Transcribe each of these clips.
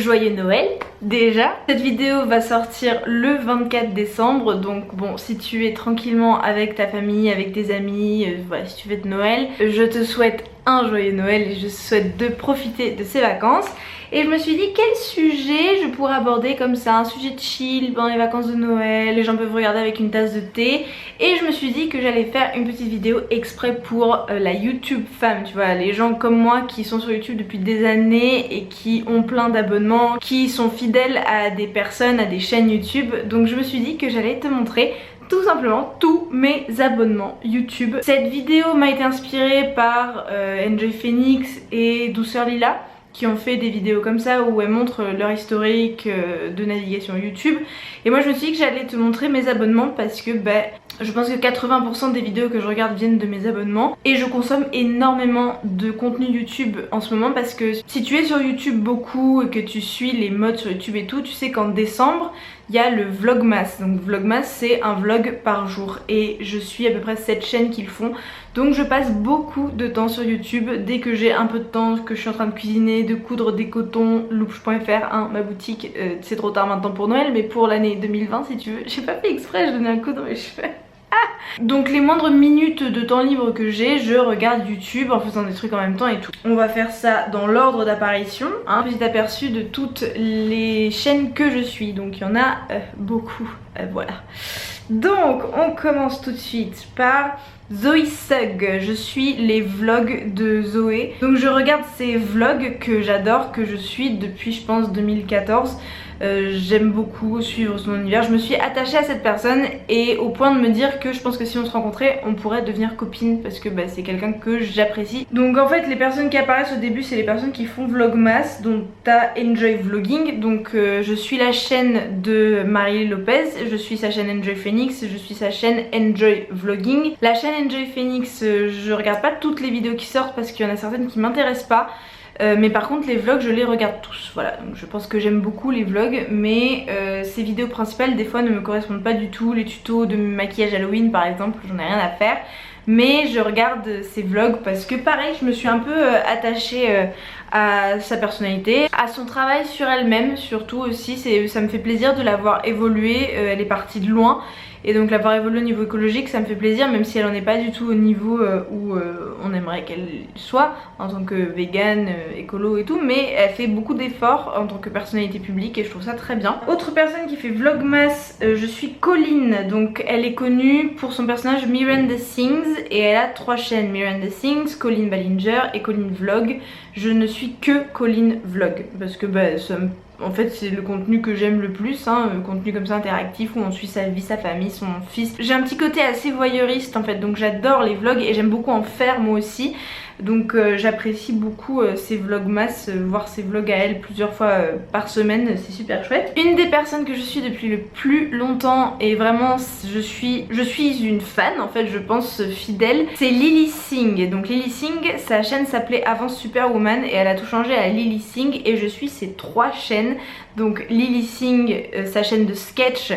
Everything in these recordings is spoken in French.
joyeux Noël déjà. Cette vidéo va sortir le 24 décembre, donc bon, si tu es tranquillement avec ta famille, avec tes amis, voilà, si tu fêtes Noël, je te souhaite un joyeux Noël et je souhaite de profiter de ces vacances. Et je me suis dit quel sujet je pourrais aborder comme ça, un sujet de chill pendant les vacances de Noël, les gens peuvent regarder avec une tasse de thé. Et je me suis dit que j'allais faire une petite vidéo exprès pour la YouTube femme, tu vois, les gens comme moi qui sont sur YouTube depuis des années et qui ont plein d'abonnements, qui sont fidèles à des personnes, à des chaînes YouTube. Donc je me suis dit que j'allais te montrer tout simplement tous mes abonnements YouTube. Cette vidéo m'a été inspirée par Enjoy Phoenix et Douceur Lila, qui ont fait des vidéos comme ça où elles montrent leur historique de navigation YouTube. Et moi je me suis dit que j'allais te montrer mes abonnements parce que je pense que 80% des vidéos que je regarde viennent de mes abonnements. Et je consomme énormément de contenu YouTube en ce moment parce que si tu es sur YouTube beaucoup et que tu suis les modes sur YouTube et tout, tu sais qu'en décembre il y a le Vlogmas. Donc Vlogmas c'est un vlog par jour et je suis à peu près 7 chaînes qui le font. Donc je passe beaucoup de temps sur YouTube. Dès que j'ai un peu de temps, que je suis en train de cuisiner, de coudre des cotons, louche.fr, hein, ma boutique, c'est trop tard maintenant pour Noël, mais pour l'année 2020 si tu veux, j'ai pas fait exprès, je donnais un coup dans mes cheveux. Donc les moindres minutes de temps libre que j'ai, je regarde YouTube en faisant des trucs en même temps et tout. On va faire ça dans l'ordre d'apparition, un petit aperçu de toutes les chaînes que je suis. Donc il y en a beaucoup, voilà. Donc on commence tout de suite par Zoe Sugg. Je suis les vlogs de Zoé. Donc je regarde ces vlogs que j'adore, que je suis depuis je pense 2014. J'aime beaucoup suivre son univers, je me suis attachée à cette personne et au point de me dire que je pense que si on se rencontrait on pourrait devenir copine parce que c'est quelqu'un que j'apprécie. Donc en fait les personnes qui apparaissent au début c'est les personnes qui font Vlogmas, donc t'as Enjoy Vlogging, donc je suis la chaîne de Marie Lopez, je suis sa chaîne Enjoy Phoenix, je suis sa chaîne Enjoy Vlogging. La chaîne Enjoy Phoenix, je regarde pas toutes les vidéos qui sortent parce qu'il y en a certaines qui m'intéressent pas. Mais par contre les vlogs je les regarde tous, voilà, donc je pense que j'aime beaucoup les vlogs, mais ces vidéos principales des fois ne me correspondent pas du tout. Les tutos de maquillage Halloween par exemple, j'en ai rien à faire, mais je regarde ces vlogs parce que pareil je me suis un peu attachée à sa personnalité, à son travail sur elle-même surtout aussi, ça me fait plaisir de la voir évoluer, elle est partie de loin. Et donc la voir évoluer au niveau écologique ça me fait plaisir, même si elle en est pas du tout au niveau où on aimerait qu'elle soit en tant que végane, écolo et tout, mais elle fait beaucoup d'efforts en tant que personnalité publique et je trouve ça très bien. Autre personne qui fait Vlogmas, je suis Colline, donc elle est connue pour son personnage Miranda Sings et elle a 3 chaînes, Miranda Sings, Colline Ballinger et Colline Vlog. Je ne suis que Colline Vlog parce que en fait c'est le contenu que j'aime le plus, hein, le contenu comme ça interactif où on suit sa vie, sa famille, son fils. J'ai un petit côté assez voyeuriste en fait, donc j'adore les vlogs et j'aime beaucoup en faire moi aussi. Donc j'apprécie beaucoup ces vlogmas, voir ces vlogs à elle plusieurs fois par semaine, c'est super chouette. Une des personnes que je suis depuis le plus longtemps et vraiment je suis une fan en fait, je pense fidèle, c'est Lily Singh. Donc Lily Singh, sa chaîne s'appelait avant Superwoman et elle a tout changé à Lily Singh et je suis ses 3 chaînes. Donc Lily Singh, sa chaîne de sketch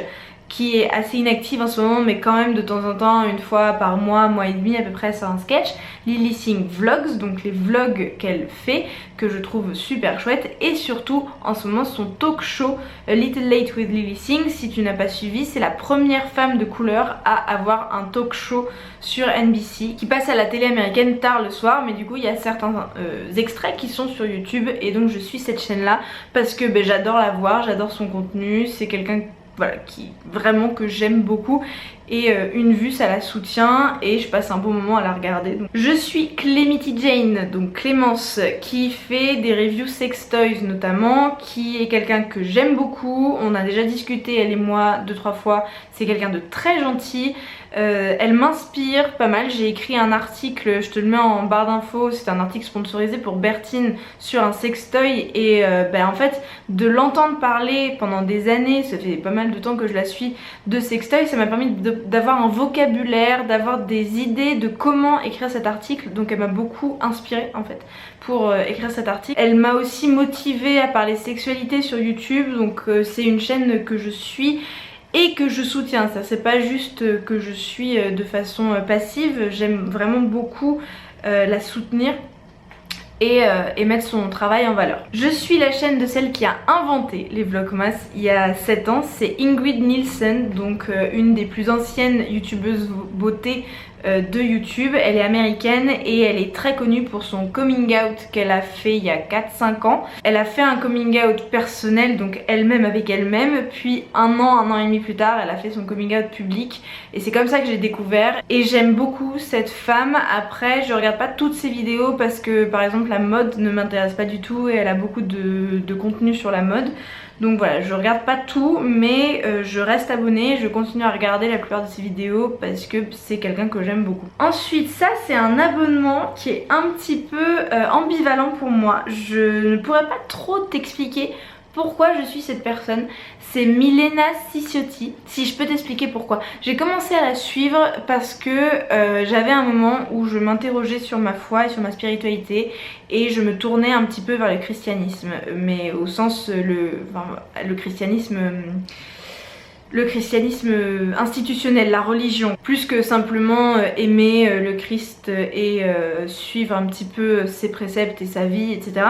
qui est assez inactive en ce moment mais quand même de temps en temps, une fois par mois, mois et demi à peu près sur un sketch. Lily Singh Vlogs, donc les vlogs qu'elle fait que je trouve super chouette, et surtout en ce moment son talk show Little Late with Lily Singh. Si tu n'as pas suivi, c'est la première femme de couleur à avoir un talk show sur NBC qui passe à la télé américaine tard le soir, mais du coup il y a certains extraits qui sont sur YouTube et donc je suis cette chaîne là parce que j'adore la voir, j'adore son contenu, c'est quelqu'un voilà, qui vraiment que j'aime beaucoup et une vue ça la soutient et je passe un bon moment à la regarder. Donc, je suis Clemity Jane, donc Clémence, qui fait des reviews sex toys notamment, qui est quelqu'un que j'aime beaucoup. On a déjà discuté elle et moi 2-3 fois, c'est quelqu'un de très gentil. Elle m'inspire pas mal, j'ai écrit un article, je te le mets en barre d'infos, c'est un article sponsorisé pour Bertine sur un sextoy et en fait de l'entendre parler pendant des années, ça fait pas mal de temps que je la suis, de sextoy, ça m'a permis d'avoir un vocabulaire, d'avoir des idées de comment écrire cet article, donc elle m'a beaucoup inspirée en fait pour écrire cet article. Elle m'a aussi motivée à parler sexualité sur YouTube, donc c'est une chaîne que je suis et que je soutiens. Ça c'est pas juste que je suis de façon passive, j'aime vraiment beaucoup la soutenir et mettre son travail en valeur. Je suis la chaîne de celle qui a inventé les vlogmas il y a 7 ans, c'est Ingrid Nilsen, donc une des plus anciennes youtubeuses beauté de YouTube. Elle est américaine et elle est très connue pour son coming out qu'elle a fait il y a 4-5 ans. Elle a fait un coming out personnel, donc elle-même avec elle-même, puis un an et demi plus tard elle a fait son coming out public et c'est comme ça que j'ai découvert et j'aime beaucoup cette femme. Après je regarde pas toutes ses vidéos parce que par exemple la mode ne m'intéresse pas du tout et elle a beaucoup de contenu sur la mode. Donc voilà, je regarde pas tout mais je reste abonnée, je continue à regarder la plupart de ses vidéos parce que c'est quelqu'un que j'aime beaucoup. Ensuite ça c'est un abonnement qui est un petit peu ambivalent pour moi. Je ne pourrais pas trop t'expliquer pourquoi je suis cette personne. C'est Milena Ciciotti. Si je peux t'expliquer pourquoi. J'ai commencé à la suivre parce que j'avais un moment où je m'interrogeais sur ma foi et sur ma spiritualité et je me tournais un petit peu vers le christianisme, mais au sens le christianisme institutionnel, la religion, plus que simplement aimer le Christ et suivre un petit peu ses préceptes et sa vie, etc.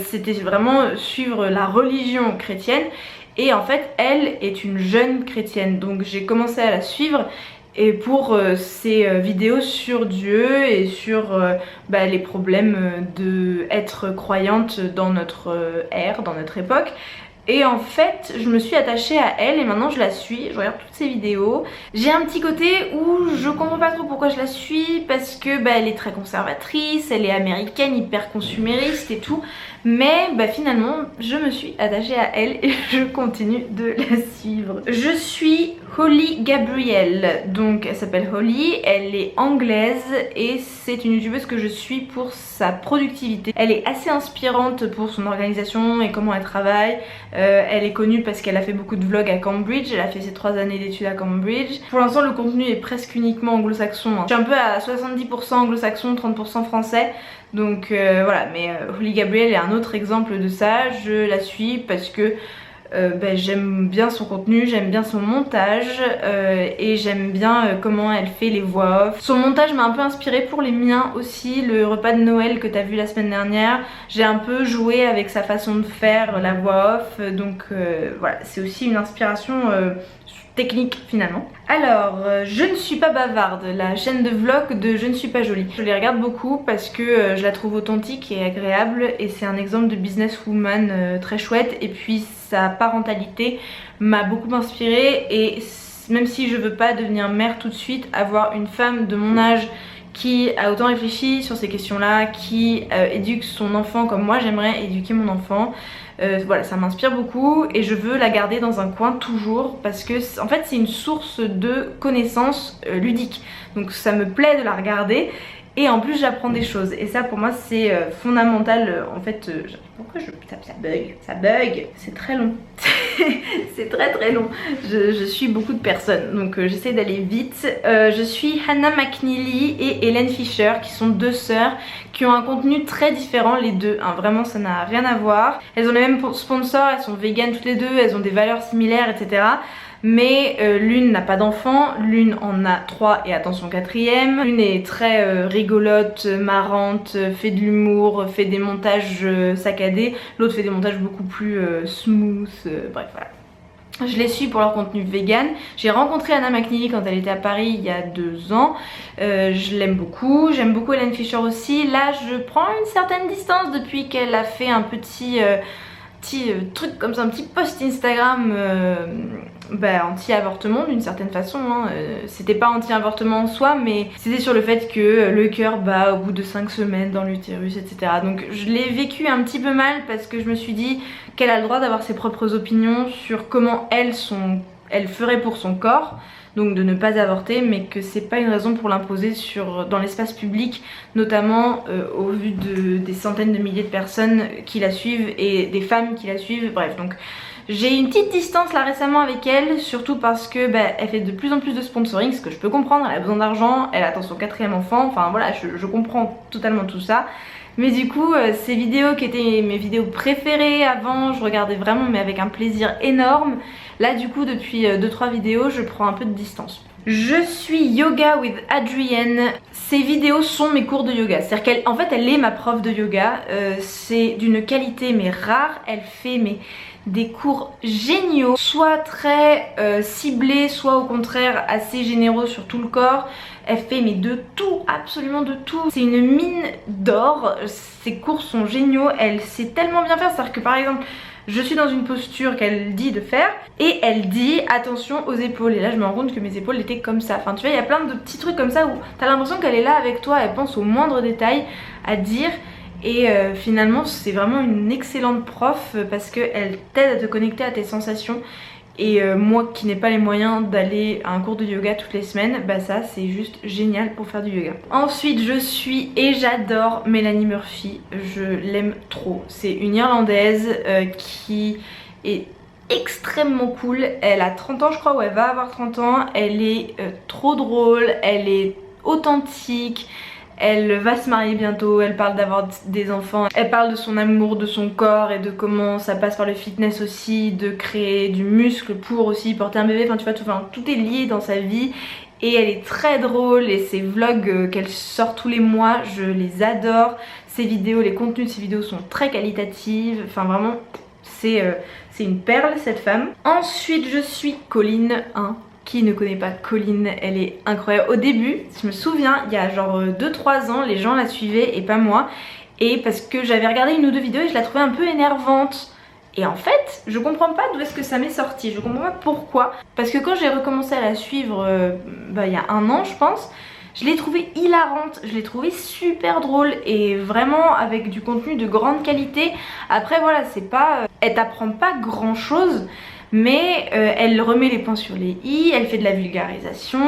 C'était vraiment suivre la religion chrétienne et en fait elle est une jeune chrétienne, donc j'ai commencé à la suivre et pour ses vidéos sur Dieu et sur les problèmes de être croyante dans notre ère, dans notre époque. Et en fait je me suis attachée à elle et maintenant je la suis, je regarde toutes ses vidéos. J'ai un petit côté où je comprends pas trop pourquoi je la suis parce que elle est très conservatrice, elle est américaine, hyper consumériste et tout. Mais finalement je me suis attachée à elle et je continue de la suivre. Je suis Holly Gabriel, donc elle s'appelle Holly, elle est anglaise et c'est une youtubeuse que je suis pour sa productivité. Elle est assez inspirante pour son organisation et comment elle travaille. Elle est connue parce qu'elle a fait beaucoup de vlogs à Cambridge, elle a fait ses 3 années d'études à Cambridge. Pour l'instant le contenu est presque uniquement anglo-saxon. Je suis un peu à 70% anglo-saxon, 30% français. Donc voilà, mais Holly Gabriel est un autre exemple de ça. Je la suis parce que j'aime bien son contenu, j'aime bien son montage et j'aime bien comment elle fait les voix off. Son montage m'a un peu inspirée pour les miens aussi. Le repas de Noël que t'as vu la semaine dernière, j'ai un peu joué avec sa façon de faire la voix off, donc voilà, c'est aussi une inspiration technique finalement. Alors je ne suis pas bavarde, la chaîne de vlog de Je ne suis pas jolie. Je les regarde beaucoup parce que je la trouve authentique et agréable et c'est un exemple de businesswoman très chouette, et puis sa parentalité m'a beaucoup inspirée et même si je veux pas devenir mère tout de suite, avoir une femme de mon âge qui a autant réfléchi sur ces questions là, qui éduque son enfant comme moi j'aimerais éduquer mon enfant, voilà, ça m'inspire beaucoup et je veux la garder dans un coin toujours parce que en fait c'est une source de connaissances ludiques, donc ça me plaît de la regarder et en plus j'apprends des choses et ça pour moi c'est fondamental. En fait pourquoi ça bug, c'est très long. C'est très long. Je suis beaucoup de personnes donc j'essaie d'aller vite. Je suis Hannah McNeely et Hélène Fisher qui sont deux sœurs qui ont un contenu très différent les deux, hein, vraiment ça n'a rien à voir. Elles ont les mêmes sponsors, elles sont véganes toutes les deux, elles ont des valeurs similaires, etc. Mais l'une n'a pas d'enfant, l'une en a 3 et attend son 4e. L'une est très rigolote, marrante, fait de l'humour, fait des montages saccadés. L'autre fait des montages beaucoup plus smooth, bref voilà. Je les suis pour leur contenu vegan. J'ai rencontré Hannah McNeely quand elle était à Paris il y a 2 ans. Je l'aime beaucoup. J'aime beaucoup Hélène Fisher aussi. Là je prends une certaine distance depuis qu'elle a fait un petit truc comme ça, un petit post Instagram anti-avortement d'une certaine façon, hein. C'était pas anti-avortement en soi mais c'était sur le fait que le cœur bat au bout de 5 semaines dans l'utérus, etc. Donc je l'ai vécu un petit peu mal parce que je me suis dit qu'elle a le droit d'avoir ses propres opinions sur comment elle ferait pour son corps, donc de ne pas avorter, mais que c'est pas une raison pour l'imposer dans l'espace public, notamment au vu des centaines de milliers de personnes qui la suivent et des femmes qui la suivent, bref. Donc j'ai une petite distance là récemment avec elle, surtout parce que elle fait de plus en plus de sponsoring, ce que je peux comprendre, elle a besoin d'argent, elle attend son 4e enfant, enfin voilà, je comprends totalement tout ça. Mais du coup ces vidéos qui étaient mes vidéos préférées avant, je regardais vraiment mais avec un plaisir énorme. Là du coup depuis 2-3 vidéos je prends un peu de distance. Je suis Yoga with Adrienne. Ces vidéos sont mes cours de yoga. C'est-à-dire qu'en fait elle est ma prof de yoga. C'est d'une qualité mais rare. Elle fait des cours géniaux, soit très ciblés, soit au contraire assez généraux sur tout le corps. Elle fait mais de tout, absolument de tout. C'est une mine d'or. Ses cours sont géniaux. Elle sait tellement bien faire. C'est-à-dire que par exemple, je suis dans une posture qu'elle dit de faire et elle dit attention aux épaules, et là je me rends compte que mes épaules étaient comme ça. Enfin tu vois, il y a plein de petits trucs comme ça où t'as l'impression qu'elle est là avec toi, elle pense aux moindres détails à dire. Et finalement c'est vraiment une excellente prof parce qu'elle t'aide à te connecter à tes sensations. Et moi qui n'ai pas les moyens d'aller à un cours de yoga toutes les semaines, bah ça c'est juste génial pour faire du yoga. Ensuite je suis et j'adore Melanie Murphy, je l'aime trop. C'est une Irlandaise qui est extrêmement cool. Elle a 30 ans je crois, ou elle va avoir 30 ans. Elle est trop drôle, elle est authentique. Elle va se marier bientôt, elle parle d'avoir des enfants, elle parle de son amour de son corps et de comment ça passe par le fitness aussi, de créer du muscle pour aussi porter un bébé, enfin tu vois, tout est lié dans sa vie. Et elle est très drôle et ses vlogs qu'elle sort tous les mois, je les adore. Ses vidéos, les contenus de ses vidéos sont très qualitatifs, enfin vraiment c'est une perle cette femme. Ensuite je suis Colline, hein. Qui ne connaît pas Colline, elle est incroyable. Au début, je me souviens, il y a genre 2-3 ans, les gens la suivaient et pas moi. Et parce que j'avais regardé une ou deux vidéos et je la trouvais un peu énervante. Et en fait, je comprends pas d'où est-ce que ça m'est sorti, je comprends pas pourquoi. Parce que quand j'ai recommencé à la suivre, il y a un an je pense, je l'ai trouvée hilarante, je l'ai trouvée super drôle et vraiment avec du contenu de grande qualité. Après voilà, c'est pas... elle t'apprend pas grand chose. Mais elle remet les points sur les i, elle fait de la vulgarisation.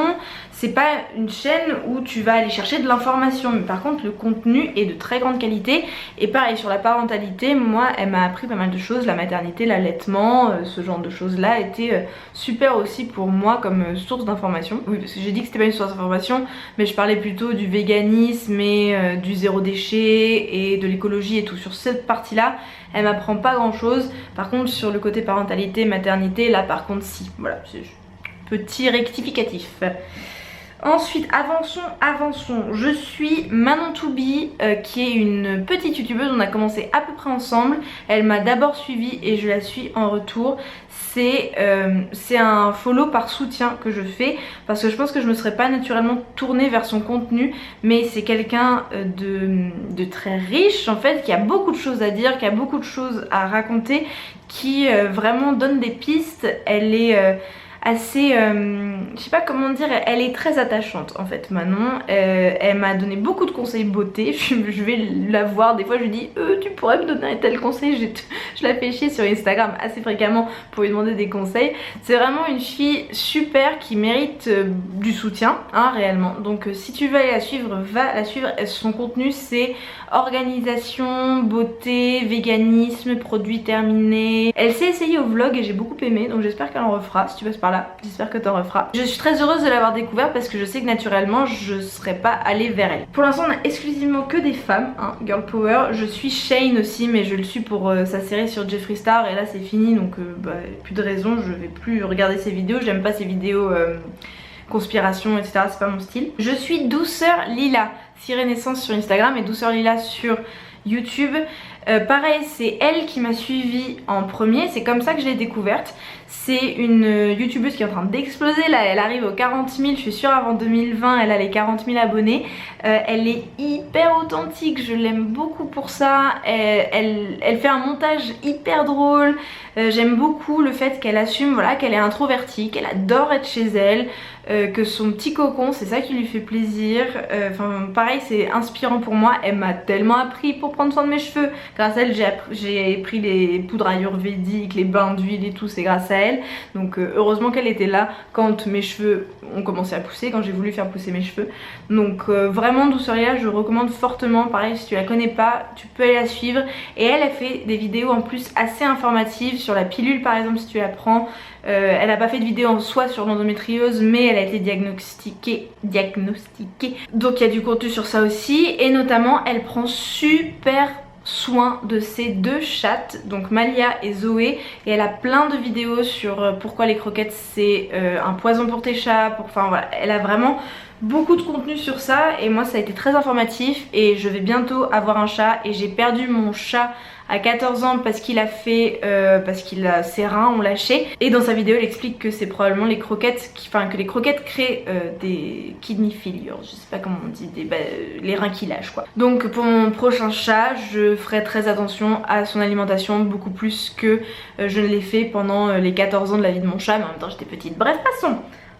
C'est pas une chaîne où tu vas aller chercher de l'information, mais par contre le contenu est de très grande qualité. Et pareil sur la parentalité, moi elle m'a appris pas mal de choses, la maternité, l'allaitement, ce genre de choses là était super aussi pour moi comme source d'information. Oui, parce que j'ai dit que c'était pas une source d'information, mais je parlais plutôt du véganisme et du zéro déchet et de l'écologie et tout. Sur cette partie là, elle m'apprend pas grand chose. Par contre sur le côté parentalité, maternité, là par contre si. Voilà, c'est petit rectificatif. Ensuite, avançons. Je suis Manon Toubi, qui est une petite youtubeuse. On a commencé à peu près ensemble. Elle m'a d'abord suivie et je la suis en retour. C'est un follow par soutien que je fais parce que je pense que je me serais pas naturellement tournée vers son contenu, mais c'est quelqu'un de très riche en fait, qui a beaucoup de choses à dire, qui a beaucoup de choses à raconter, qui vraiment donne des pistes. Elle est assez, je sais pas comment dire, elle est très attachante en fait Manon. Elle m'a donné beaucoup de conseils beauté, je vais la voir, des fois je lui dis tu pourrais me donner un tel conseil, je la fais chier sur Instagram assez fréquemment pour lui demander des conseils. C'est vraiment une fille super qui mérite du soutien hein, réellement. Donc si tu veux aller la suivre, va la suivre. Son contenu c'est organisation, beauté, véganisme, produits terminés. Elle s'est essayée au vlog et j'ai beaucoup aimé, donc j'espère qu'elle en refera. Si tu passes par là, j'espère que t'en referas. Je suis très heureuse de l'avoir découverte parce que je sais que naturellement je serais pas allée vers elle. Pour l'instant on a exclusivement que des femmes, hein, girl power. Je suis Shane aussi, mais je le suis pour sa série sur Jeffree Star et là c'est fini, donc plus de raison, je vais plus regarder ses vidéos. J'aime pas ses vidéos conspiration etc, c'est pas mon style. Je suis Douceur Lila, Renaissance sur Instagram et Douceur Lila sur YouTube. Pareil, c'est elle qui m'a suivi en premier, c'est comme ça que je l'ai découverte. C'est une youtubeuse qui est en train d'exploser là, elle arrive aux 40 000, je suis sûre avant 2020 elle a les 40 000 abonnés. Elle est hyper authentique, je l'aime beaucoup pour ça. Elle fait un montage hyper drôle. J'aime beaucoup le fait qu'elle assume voilà, qu'elle est introvertie, qu'elle adore être chez elle, que son petit cocon c'est ça qui lui fait plaisir. Enfin pareil, c'est inspirant pour moi. Elle m'a tellement appris pour prendre soin de mes cheveux. Grâce à elle j'ai pris les poudres ayurvédiques, les bains d'huile et tout, c'est grâce à elle. Donc heureusement qu'elle était là quand mes cheveux ont commencé à pousser, quand j'ai voulu faire pousser mes cheveux. Donc vraiment Douceur Lila, je recommande fortement. Pareil, si tu la connais pas, tu peux aller la suivre. Et elle fait des vidéos en plus assez informatives sur la pilule par exemple si tu la prends. Elle a pas fait de vidéo en soi sur l'endométriose, mais elle a été diagnostiquée. Donc il y a du contenu sur ça aussi. Et notamment elle prend super soin de ses deux chattes, donc Malia et Zoé, et elle a plein de vidéos sur pourquoi les croquettes c'est un poison pour tes chats, enfin voilà, elle a vraiment beaucoup de contenu sur ça et moi ça a été très informatif et je vais bientôt avoir un chat et j'ai perdu mon chat à 14 ans parce qu'il a fait ses reins ont lâché, et dans sa vidéo elle explique que c'est probablement les croquettes que les croquettes créent des kidney failures, je sais pas comment on dit, les reins qui lâchent quoi. Donc pour mon prochain chat je ferai très attention à son alimentation, beaucoup plus que je ne l'ai fait pendant les 14 ans de la vie de mon chat, mais en même temps j'étais petite. Bref, passons.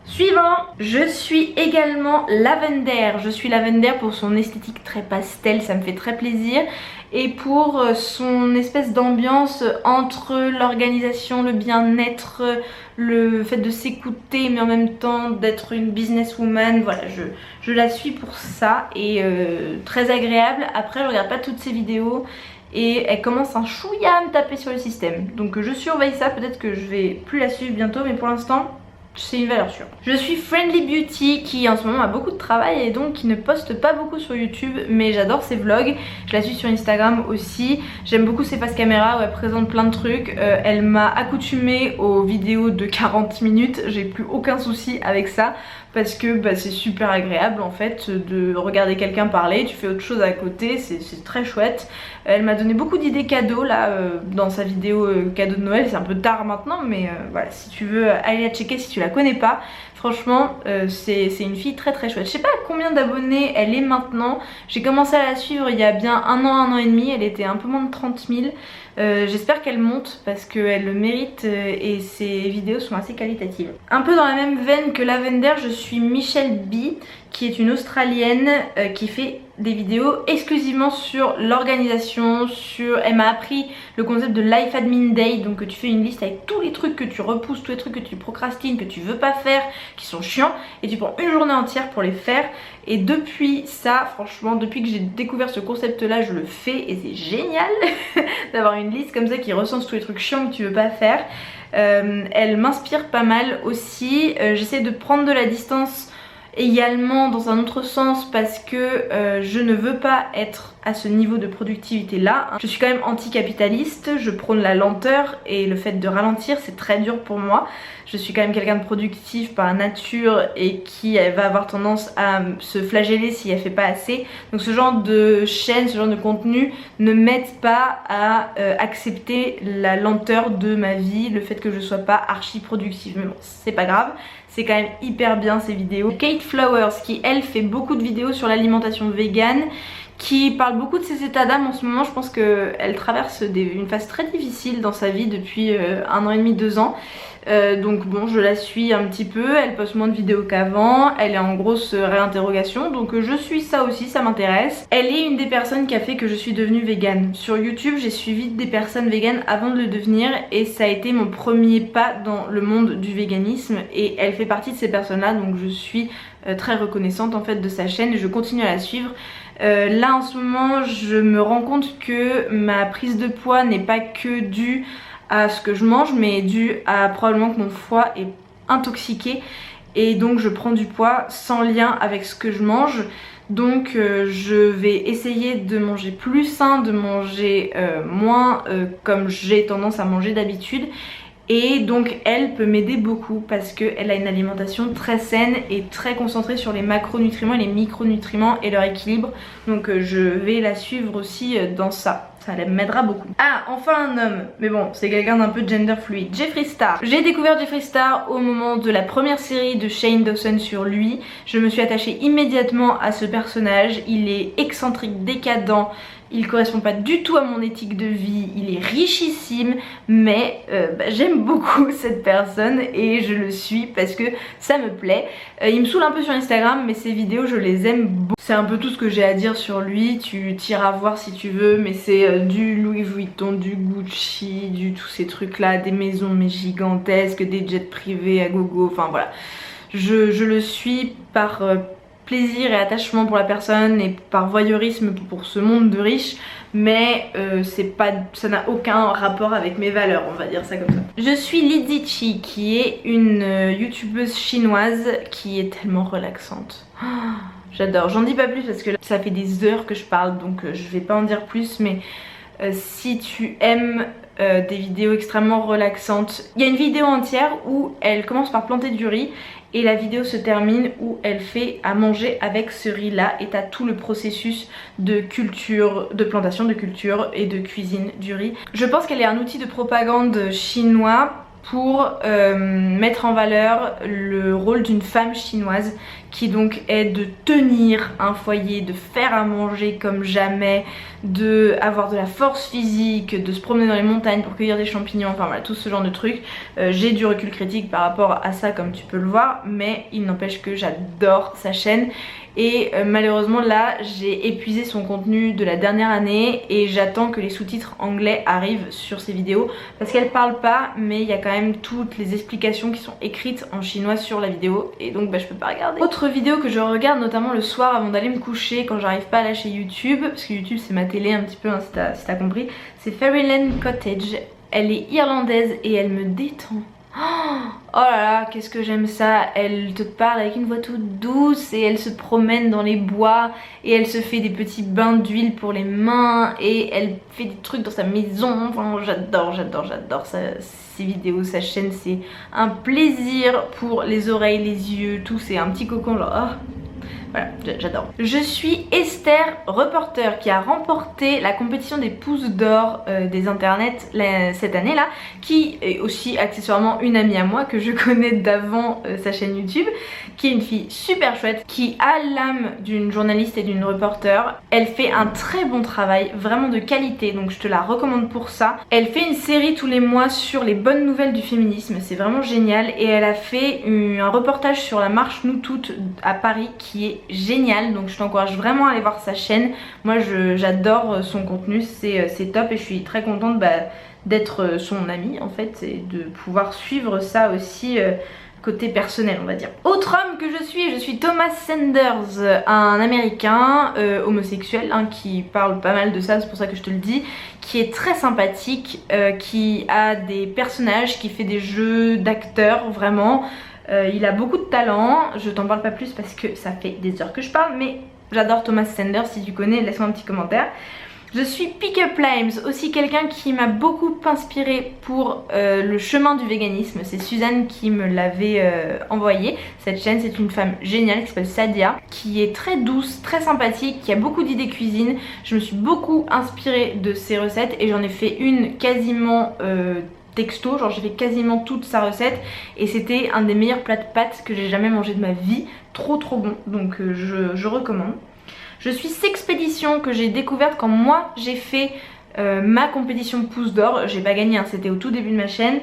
Suivant, je suis également Lavender. Je suis Lavender pour son esthétique très pastel, ça me fait très plaisir, et pour son espèce d'ambiance entre l'organisation, le bien-être, le fait de s'écouter mais en même temps d'être une businesswoman. Voilà, je la suis pour ça, et très agréable. Après je regarde pas toutes ses vidéos et elle commence un chouïa à me taper sur le système, donc je surveille ça, peut-être que je vais plus la suivre bientôt, mais pour l'instant c'est une valeur sûre. Je suis Friendly Beauty qui en ce moment a beaucoup de travail et donc qui ne poste pas beaucoup sur YouTube, mais j'adore ses vlogs. Je la suis sur Instagram aussi. J'aime beaucoup ses faces caméra où elle présente plein de trucs. Elle m'a accoutumée aux vidéos de 40 minutes. J'ai plus aucun souci avec ça parce que c'est super agréable en fait de regarder quelqu'un parler. Tu fais autre chose à côté, c'est très chouette. Elle m'a donné beaucoup d'idées cadeaux là dans sa vidéo cadeau de Noël. C'est un peu tard maintenant, mais voilà, si tu veux aller la checker si tu la connais pas. Franchement c'est une fille très très chouette. Je sais pas à combien d'abonnés elle est maintenant. J'ai commencé à la suivre il y a bien un an et demi. Elle était un peu moins de 30 000. J'espère qu'elle monte parce qu'elle le mérite et ses vidéos sont assez qualitatives. Un peu dans la même veine que Lavender, je suis Michelle B, qui est une Australienne qui fait des vidéos exclusivement sur l'organisation, elle m'a appris le concept de Life Admin Day, donc tu fais une liste avec tous les trucs que tu repousses, tous les trucs que tu procrastines, que tu veux pas faire, qui sont chiants, et tu prends une journée entière pour les faire. Et depuis ça, franchement, depuis que j'ai découvert ce concept là, je le fais et c'est génial d'avoir une liste comme ça qui recense tous les trucs chiants que tu veux pas faire. Elle m'inspire pas mal aussi. J'essaie de prendre de la distance également dans un autre sens parce que je ne veux pas être à ce niveau de productivité là. Je suis quand même anticapitaliste, je prône la lenteur et le fait de ralentir c'est très dur pour moi. Je suis quand même quelqu'un de productif par nature et qui va avoir tendance à se flageller si elle fait pas assez. Donc ce genre de chaîne, ce genre de contenu ne m'aide pas à accepter la lenteur de ma vie, le fait que je sois pas archi productive. Mais bon, c'est pas grave. C'est quand même hyper bien ces vidéos. Kate Flowers qui elle fait beaucoup de vidéos sur l'alimentation végane, qui parle beaucoup de ses états d'âme en ce moment. Je pense qu'elle traverse une phase très difficile dans sa vie depuis 1 an et demi, 2 ans. Donc bon, je la suis un petit peu, elle poste moins de vidéos qu'avant, elle est en grosse réinterrogation, donc je suis ça aussi, ça m'intéresse. Elle est une des personnes qui a fait que je suis devenue végane. Sur YouTube, j'ai suivi des personnes véganes avant de le devenir et ça a été mon premier pas dans le monde du véganisme et elle fait partie de ces personnes-là, donc je suis très reconnaissante en fait de sa chaîne et je continue à la suivre. Là en ce moment, je me rends compte que ma prise de poids n'est pas que due à ce que je mange, mais dû à probablement que mon foie est intoxiqué et donc je prends du poids sans lien avec ce que je mange. Donc je vais essayer de manger plus sain, de manger moins comme j'ai tendance à manger d'habitude. Et donc elle peut m'aider beaucoup parce qu'elle a une alimentation très saine et très concentrée sur les macronutriments et les micronutriments et leur équilibre. Donc je vais la suivre aussi dans ça. Ça m'aidera beaucoup. Ah, enfin un homme, mais bon, c'est quelqu'un d'un peu gender fluide. Jeffree Star. J'ai découvert Jeffree Star au moment de la première série de Shane Dawson sur lui. Je me suis attachée immédiatement à ce personnage. Il est excentrique, décadent. Il correspond pas du tout à mon éthique de vie, il est richissime, mais j'aime beaucoup cette personne et je le suis parce que ça me plaît. Il me saoule un peu sur Instagram, mais ses vidéos je les aime beaucoup. C'est un peu tout ce que j'ai à dire sur lui, tu t'iras voir si tu veux, mais c'est du Louis Vuitton, du Gucci, tous ces trucs là, des maisons mais gigantesques, des jets privés à gogo, enfin voilà. Je le suis par plaisir et attachement pour la personne et par voyeurisme pour ce monde de riches, mais ça n'a aucun rapport avec mes valeurs, on va dire ça comme ça. Je suis Lizzy Chi qui est une youtubeuse chinoise qui est tellement relaxante. J'adore, j'en dis pas plus parce que ça fait des heures que je parle donc je vais pas en dire plus, mais si tu aimes des vidéos extrêmement relaxantes. Il y a une vidéo entière où elle commence par planter du riz et la vidéo se termine où elle fait à manger avec ce riz là et t'as tout le processus de culture, de plantation, de culture et de cuisine du riz. Je pense qu'elle est un outil de propagande chinois pour mettre en valeur le rôle d'une femme chinoise qui donc est de tenir un foyer, de faire à manger comme jamais, de avoir de la force physique, de se promener dans les montagnes pour cueillir des champignons, enfin voilà, tout ce genre de trucs. J'ai du recul critique par rapport à ça comme tu peux le voir, mais il n'empêche que j'adore sa chaîne. Et malheureusement là j'ai épuisé son contenu de la dernière année et j'attends que les sous-titres anglais arrivent sur ses vidéos parce qu'elle parle pas mais il y a quand même toutes les explications qui sont écrites en chinois sur la vidéo et donc bah je peux pas regarder. Autre vidéo que je regarde notamment le soir avant d'aller me coucher quand j'arrive pas à lâcher YouTube, parce que YouTube c'est ma télé un petit peu hein, si t'as compris, c'est Fairyland Cottage. Elle est irlandaise et elle me détend. Oh là là, qu'est-ce que j'aime ça. Elle te parle avec une voix toute douce et elle se promène dans les bois et elle se fait des petits bains d'huile pour les mains et elle fait des trucs dans sa maison. Enfin, j'adore ses vidéos, sa chaîne, c'est un plaisir pour les oreilles, les yeux, tout, c'est un petit cocon genre... Oh. Voilà, j'adore. Je suis Esther, reporter, qui a remporté la compétition des pouces d'or des internets cette année là, qui est aussi accessoirement une amie à moi que je connais d'avant sa chaîne YouTube, qui est une fille super chouette, qui a l'âme d'une journaliste et d'une reporter. Elle fait un très bon travail, vraiment de qualité, donc je te la recommande pour ça. Elle fait une série tous les mois sur les bonnes nouvelles du féminisme, c'est vraiment génial, et elle a fait un reportage sur la marche Nous Toutes à Paris qui est génial, donc je t'encourage vraiment à aller voir sa chaîne. Moi j'adore son contenu, c'est top et je suis très contente d'être son amie en fait et de pouvoir suivre ça aussi côté personnel on va dire. Autre homme que je suis Thomas Sanders, un américain homosexuel hein, qui parle pas mal de ça, c'est pour ça que je te le dis, qui est très sympathique, qui a des personnages, qui fait des jeux d'acteurs vraiment. Il a beaucoup de talent, je t'en parle pas plus parce que ça fait des heures que je parle, mais j'adore Thomas Sanders, si tu connais laisse-moi un petit commentaire. Je suis Pick Up Limes, aussi quelqu'un qui m'a beaucoup inspiré pour le chemin du véganisme. C'est Suzanne qui me l'avait envoyé. Cette chaîne, c'est une femme géniale qui s'appelle Sadia, qui est très douce, très sympathique, qui a beaucoup d'idées cuisine. Je me suis beaucoup inspirée de ses recettes et j'en ai fait une quasiment... texto, genre j'ai fait quasiment toute sa recette et c'était un des meilleurs plats de pâtes que j'ai jamais mangé de ma vie, trop bon, donc je recommande. Je suis Sexpédition, que j'ai découverte quand moi j'ai fait ma compétition pouce d'or, j'ai pas gagné hein, c'était au tout début de ma chaîne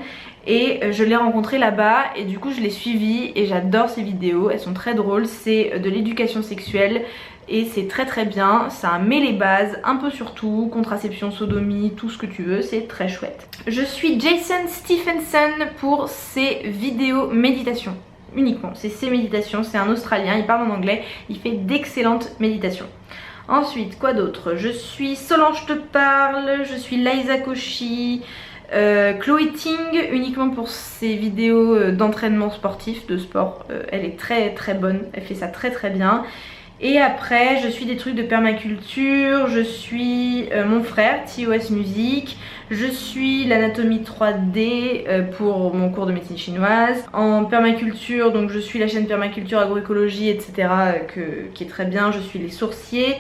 et je l'ai rencontrée là-bas et du coup je l'ai suivie et j'adore ses vidéos, elles sont très drôles, c'est de l'éducation sexuelle et c'est très bien, ça met les bases un peu sur tout, contraception, sodomie, tout ce que tu veux, c'est très chouette. Je suis Jason Stephenson pour ses vidéos méditation, uniquement, c'est ses méditations, c'est un Australien, il parle en anglais, il fait d'excellentes méditations. Ensuite, quoi d'autre? Je suis Solange te parle, je suis Liza Koshy, Chloé Ting uniquement pour ses vidéos d'entraînement sportif, de sport, elle est très bonne, elle fait ça très bien. Et après je suis des trucs de permaculture, je suis mon frère TOS Music, je suis l'anatomie 3D pour mon cours de médecine chinoise. En permaculture, donc je suis la chaîne permaculture, agroécologie etc qui est très bien, je suis les sourciers.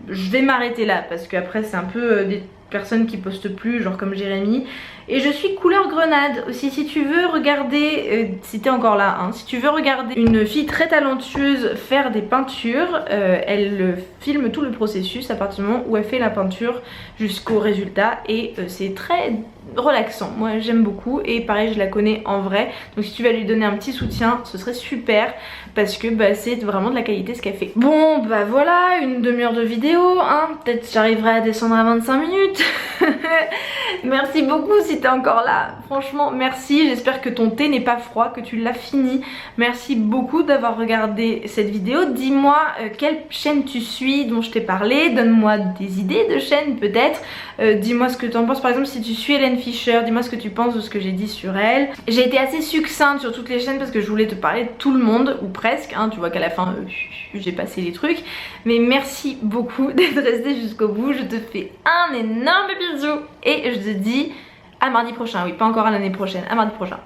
Je vais m'arrêter là parce qu'après c'est un peu des personnes qui postent plus, genre comme Jérémy. Et je suis Couleur Grenade aussi, si tu veux regarder, si t'es encore là, hein, si tu veux regarder une fille très talentueuse faire des peintures, elle filme tout le processus à partir du moment où elle fait la peinture jusqu'au résultat et c'est très relaxant, moi j'aime beaucoup et pareil je la connais en vrai, donc si tu vas lui donner un petit soutien ce serait super parce que c'est vraiment de la qualité ce qu'elle fait. Bon voilà, une demi-heure de vidéo, hein, peut-être j'arriverai à descendre à 25 minutes. Merci beaucoup si t'es encore là, franchement merci, j'espère que ton thé n'est pas froid, que tu l'as fini. Merci beaucoup d'avoir regardé cette vidéo, dis-moi quelle chaîne tu suis dont je t'ai parlé, donne-moi des idées de chaînes peut-être, dis-moi ce que tu en penses, par exemple si tu suis Hélène Fischer, dis-moi ce que tu penses de ce que j'ai dit sur elle. J'ai été assez succincte sur toutes les chaînes parce que je voulais te parler de tout le monde, ou presque, hein, tu vois qu'à la fin j'ai passé les trucs. Mais merci beaucoup d'être resté jusqu'au bout, je te fais un énorme bisou et je te dis à mardi prochain, oui pas encore à l'année prochaine, à mardi prochain.